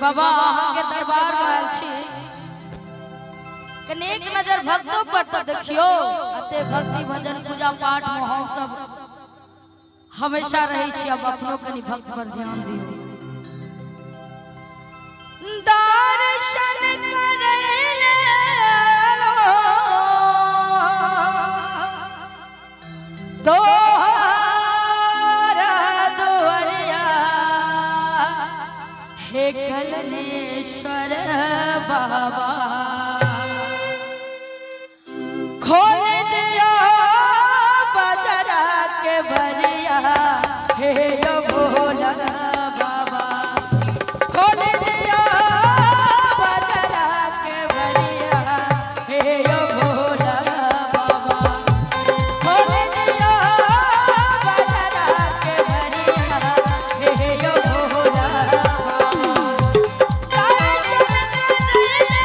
बाबा अहाँ के दरबार में आयल छी कनेक नजर भक्तों पर तो देखियो अते भक्ति भजन पूजा पाठ में हम सब हमेशा रही छी। अब अपनो कनी भक्त पर ध्यान दियो। दर्शन करैले तोहरा दुआरिया हे कलनेश्वर बाबा खोल दिया बजरा के बरिया हे यो भोला बाबा खोल दिया बजरा के बरिया हे यो भोला बाबा खोल दिया बजरा के बरिया हे यो भोला बाबा। दर्शन करैले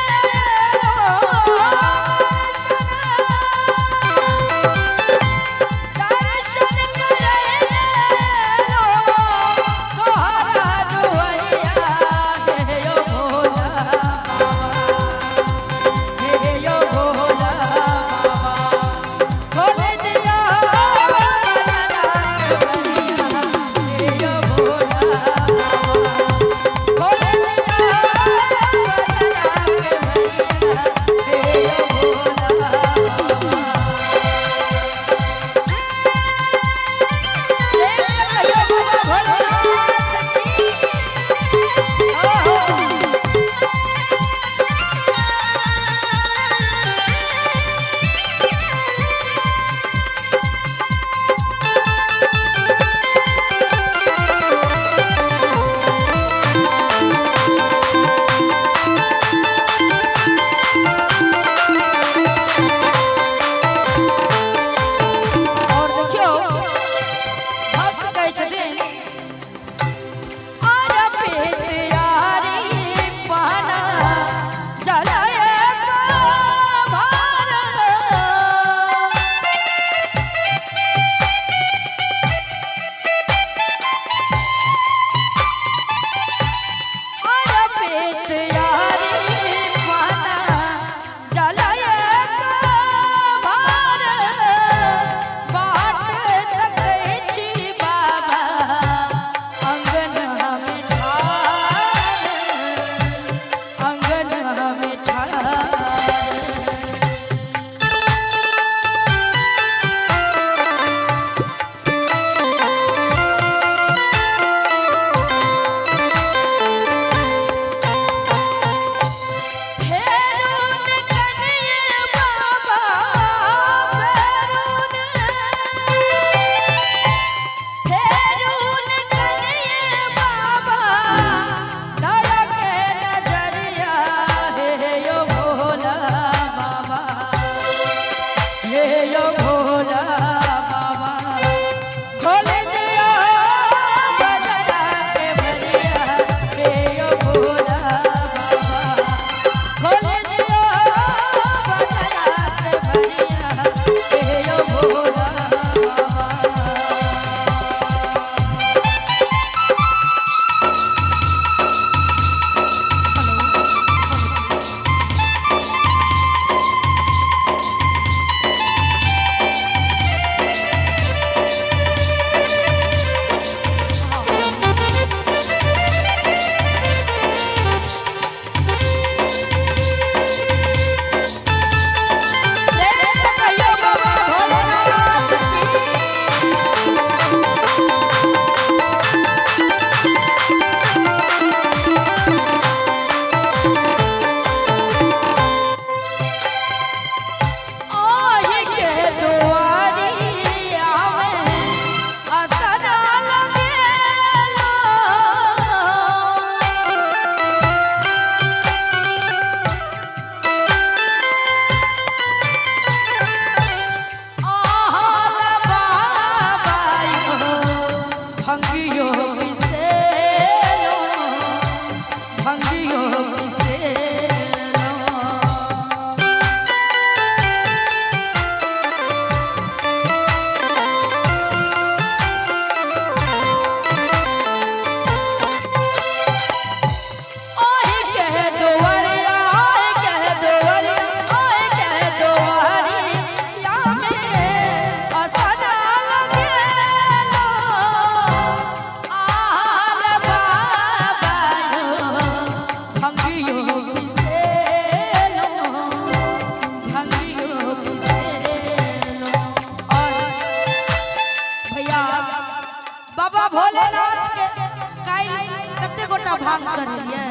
गोटा भांग करेलिए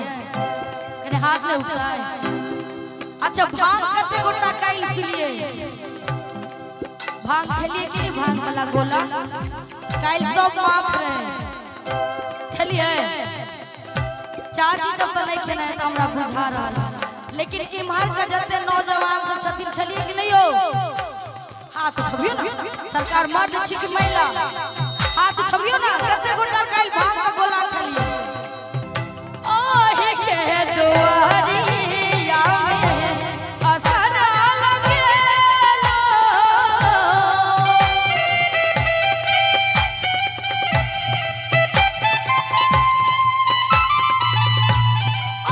कने हाथ ले उठाए। अच्छा भांग कते गोटा काइल पिलिए भांग खेलिए कि नहीं भांग वाला गोला काइल सब माफ रहे खेलिए चाची सब तो नहीं खेना है तो हमरा बुझा रहा लेकिन इम्हर का जते नौजवान सब छथिन खेलिए कि नहीं हो हाथ उठबियो ना सरकार मर्द छी कि महिला हाथ उठबियो ना कते गोटा काइल भांग का गोला खेलिए ओहे के दुआरिया में असरा लगेलो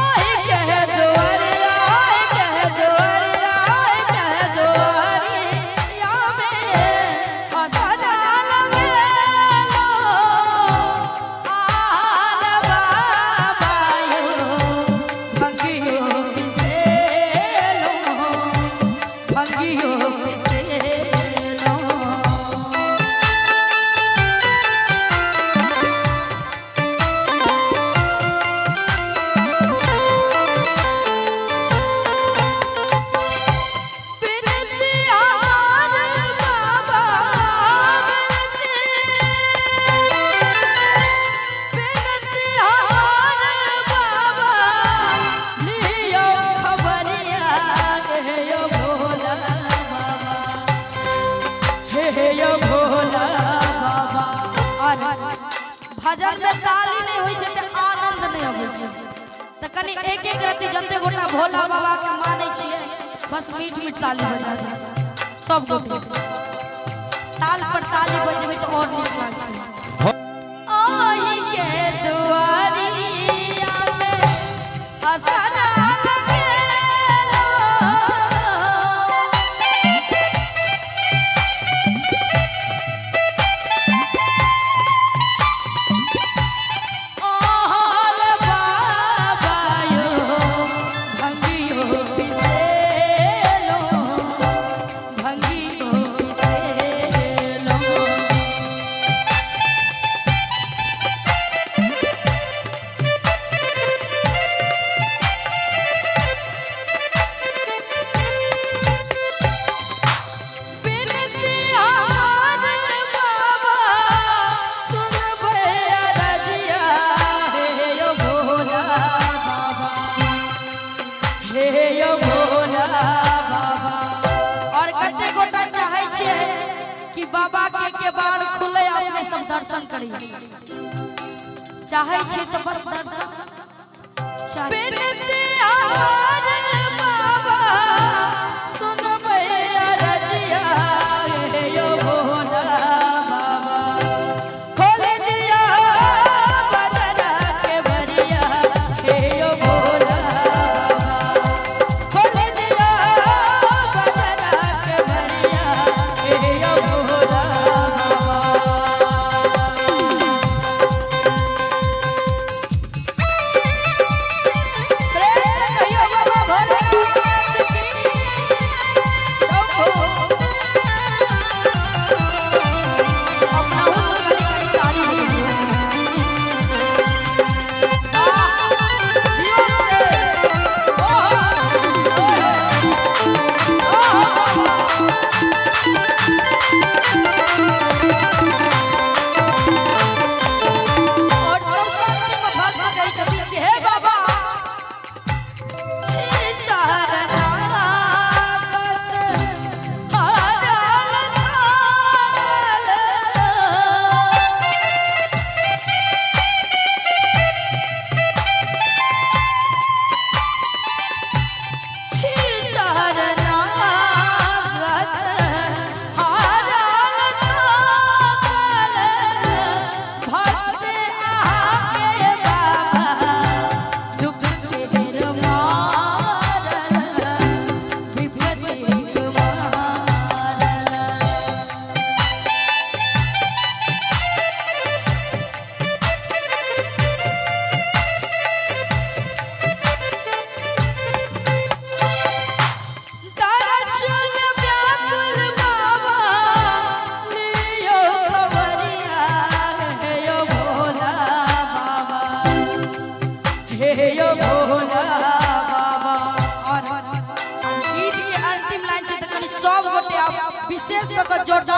ओहे के दुआरिया के दुआरिया में असरा लगेलो आल बाबा यो भंगियो पिसेलो भंगियो पिसेलो बिनती आर बाबा बिनती आर बाबा लियो खबरिया हे यो भोला बाबा हे यो भोला बाबा। और भजन में ताली नहीं होई छै त आनंद नहीं होई छै त कनी एक एक रति जते गोटा भोला बाबा के मानै छियै बस मीठ मीठ ताली बजा दे सब गोटे ताल पर ताली बजेबै त और नीक लागतै। ओही के दुआरिया में असरा लगेलो आल बाबा यो भंगियो पिसेलो भंगियो पिसेलो बिनती आर बाबा सुनबे अरजिया हे यो भोला बाबा हे यो भोला बाबा। और कते गोटा चाहे छियै कि बाबा के बार खुले अपने सब दर्शन करिए चाहे छियै तो बस दर्शन बिनती आर बाबा सुनबे अरजिया हे यो भोला बाबा खोल दिया बजना के बरिया हे यो भोला बाबा खोल दिया बजना के बरिया हे यो भोला बाबा। श्रेष्ठ सबके जोरदार